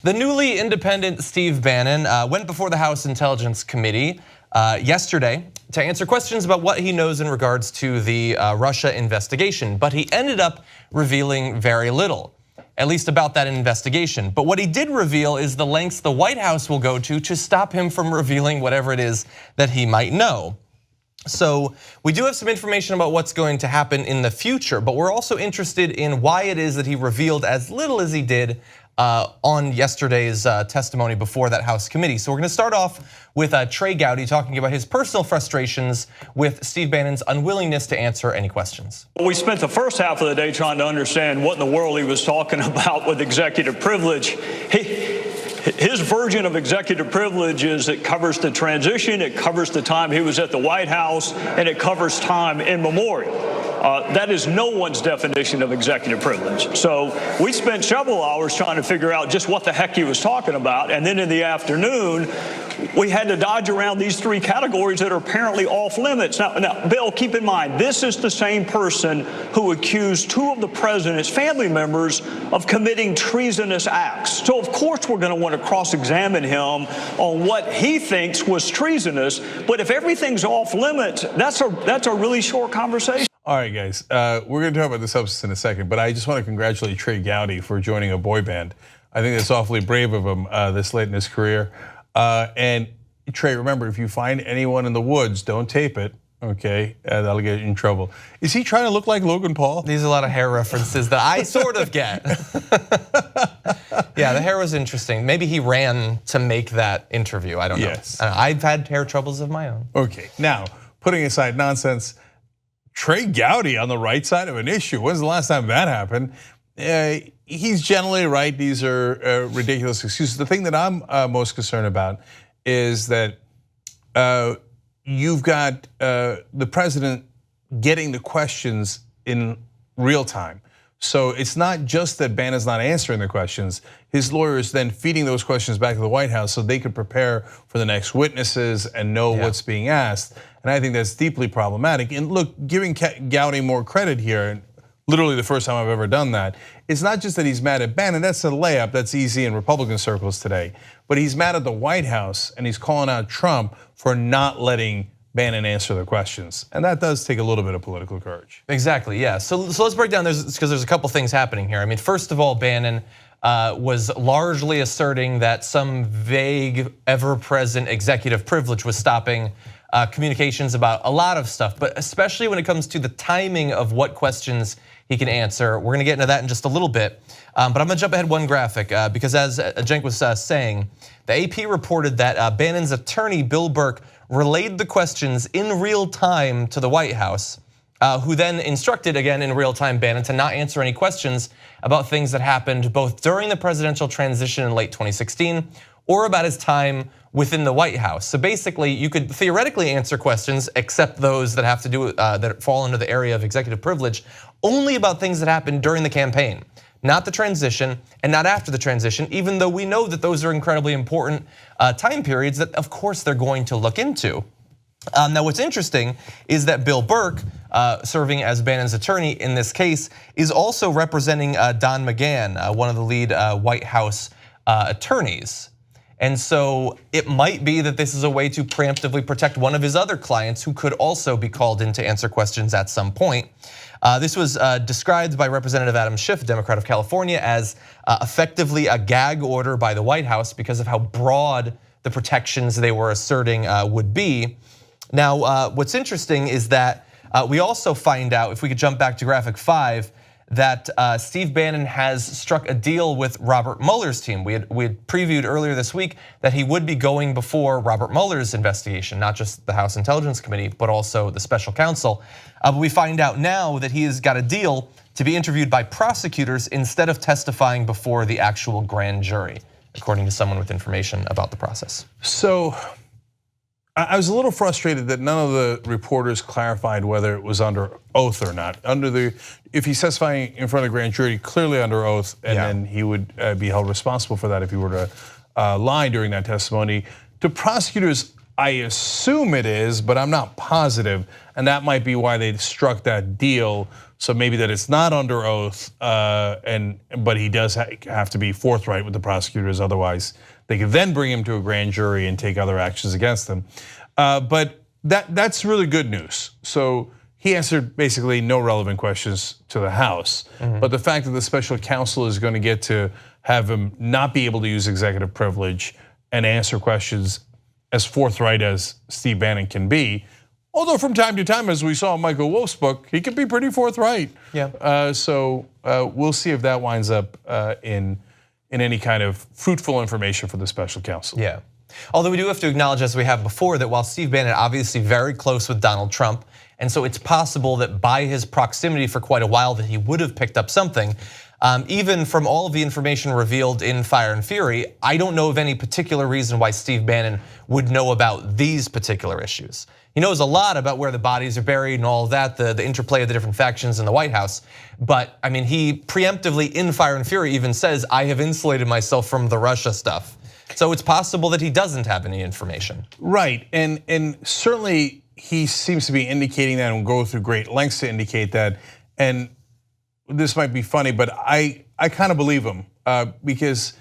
The newly independent Steve Bannon went before the House Intelligence Committee yesterday to answer questions about what he knows in regards to the Russia investigation, but he ended up revealing very little, at least about that investigation. But what he did reveal is the lengths the White House will go to stop him from revealing whatever it is that he might know. So we do have some information about what's going to happen in the future, but we're also interested in why it is that he revealed as little as he did on yesterday's testimony before that House committee. So we're going to start off with Trey Gowdy talking about his personal frustrations with Steve Bannon's unwillingness to answer any questions. We spent the first half of the day trying to understand what in the world he was talking about with executive privilege. His version of executive privilege is it covers the transition, it covers the time he was at the White House, and it covers time in memorial. That is no one's definition of executive privilege. So we spent several hours trying to figure out just what the heck he was talking about. And then in the afternoon, we had to dodge around these three categories that are apparently off limits. Now, Bill, keep in mind, this is the same person who accused two of the president's family members of committing treasonous acts. So of course we're going to want to cross-examine him on what he thinks was treasonous. But if everything's off limits, that's a really short conversation. All right, guys, we're going to talk about the substance in a second, but I just want to congratulate Trey Gowdy for joining a boy band. I think that's awfully brave of him this late in his career. And Trey, remember, if you find anyone in the woods, don't tape it, okay? That'll get you in trouble. Is he trying to look like Logan Paul? These are a lot of hair references that I sort of get. Yeah, the hair was interesting. Maybe he ran to make that interview, I don't know. Yes. I've had hair troubles of my own. Okay, now, putting aside nonsense, Trey Gowdy on the right side of an issue. When's the last time that happened? He's generally right. These are ridiculous excuses. The thing that I'm most concerned about is that you've got the president getting the questions in real time. So it's not just that Bannon's not answering the questions. His lawyers then feeding those questions back to the White House so they could prepare for the next witnesses and know what's being asked. And I think that's deeply problematic. And look, giving Gowdy more credit here, and literally the first time I've ever done that, it's not just that he's mad at Bannon, that's a layup, that's easy in Republican circles today. But he's mad at the White House and he's calling out Trump for not letting Bannon answer the questions. And that does take a little bit of political courage. Exactly, yeah. So let's break down this because there's a couple things happening here. I mean, first of all, Bannon was largely asserting that some vague, ever-present executive privilege was stopping communications about a lot of stuff, but especially when it comes to the timing of what questions he can answer. We're gonna get into that in just a little bit, but I'm gonna jump ahead one graphic because as Cenk was saying, the AP reported that Bannon's attorney, Bill Burke, relayed the questions in real time to the White House, who then instructed again in real time Bannon to not answer any questions about things that happened both during the presidential transition in late 2016 or about his time within the White House. So basically, you could theoretically answer questions, except those that have to do that fall under the area of executive privilege, only about things that happened during the campaign, not the transition and not after the transition, even though we know that those are incredibly important time periods that of course they're going to look into. Now what's interesting is that Bill Burke, serving as Bannon's attorney in this case, is also representing Don McGahn, one of the lead White House attorneys. And so it might be that this is a way to preemptively protect one of his other clients who could also be called in to answer questions at some point. This was described by Representative Adam Schiff, Democrat of California, as effectively a gag order by the White House because of how broad the protections they were asserting would be. Now, what's interesting is that we also find out, if we could jump back to graphic 5, that Steve Bannon has struck a deal with Robert Mueller's team. We had previewed earlier this week that he would be going before Robert Mueller's investigation, not just the House Intelligence Committee, but also the special counsel. But we find out now that he has got a deal to be interviewed by prosecutors instead of testifying before the actual grand jury, according to someone with information about the process. So I was a little frustrated that none of the reporters clarified whether it was under oath or not. If he's testifying in front of the grand jury, clearly under oath, and then he would be held responsible for that if he were to lie during that testimony. To prosecutors, I assume it is, but I'm not positive, and that might be why they struck that deal So maybe that it's not under oath, but he does have to be forthright with the prosecutors. Otherwise, they could then bring him to a grand jury and take other actions against him. But that's really good news. So he answered basically no relevant questions to the House. But the fact that the special counsel is going to get to have him not be able to use executive privilege and answer questions as forthright as Steve Bannon can be, although from time to time, as we saw in Michael Wolff's book, he can be pretty forthright. Yeah. So we'll see if that winds up in any kind of fruitful information for the special counsel. Yeah. Although we do have to acknowledge, as we have before, that while Steve Bannon obviously very close with Donald Trump, and so it's possible that by his proximity for quite a while that he would have picked up something. Even from all of the information revealed in Fire and Fury, I don't know of any particular reason why Steve Bannon would know about these particular issues. He knows a lot about where the bodies are buried and all of that, the interplay of the different factions in the White House. But I mean, he preemptively in Fire and Fury even says, I have insulated myself from the Russia stuff. So it's possible that he doesn't have any information. Right, and certainly he seems to be indicating that and will go through great lengths to indicate that. And this might be funny, but I kind of believe him because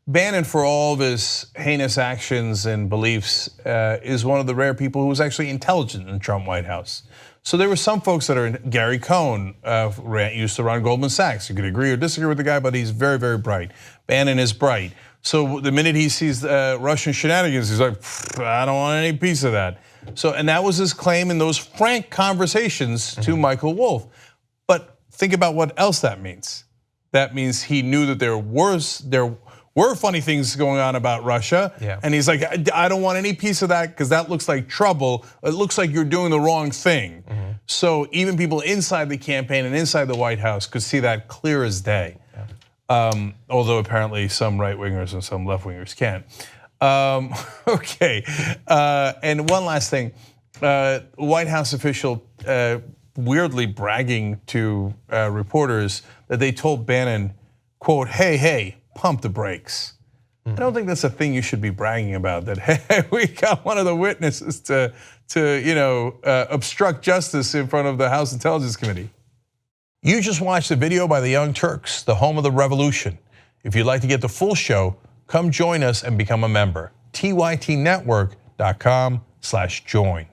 Bannon, for all of his heinous actions and beliefs, is one of the rare people who was actually intelligent in the Trump White House. So there were some folks that are, Gary Cohn used to run Goldman Sachs. You could agree or disagree with the guy, but he's very, very bright. Bannon is bright. So the minute he sees Russian shenanigans, he's like, I don't want any piece of that. So, and that was his claim in those frank conversations to Michael Wolff. But think about what else that means. That means he knew that there were funny things going on about Russia. Yeah. And he's like, I don't want any piece of that because that looks like trouble. It looks like you're doing the wrong thing. So even people inside the campaign and inside the White House could see that clear as day. Although apparently some right-wingers and some left-wingers can't. Okay, and one last thing. White House official weirdly bragging to reporters that they told Bannon, quote, hey, pump the brakes. I don't think that's a thing you should be bragging about, that hey, we got one of the witnesses to obstruct justice in front of the House Intelligence Committee. You just watched a video by the Young Turks, the home of the revolution. If you'd like to get the full show, come join us and become a member. tytnetwork.com/join.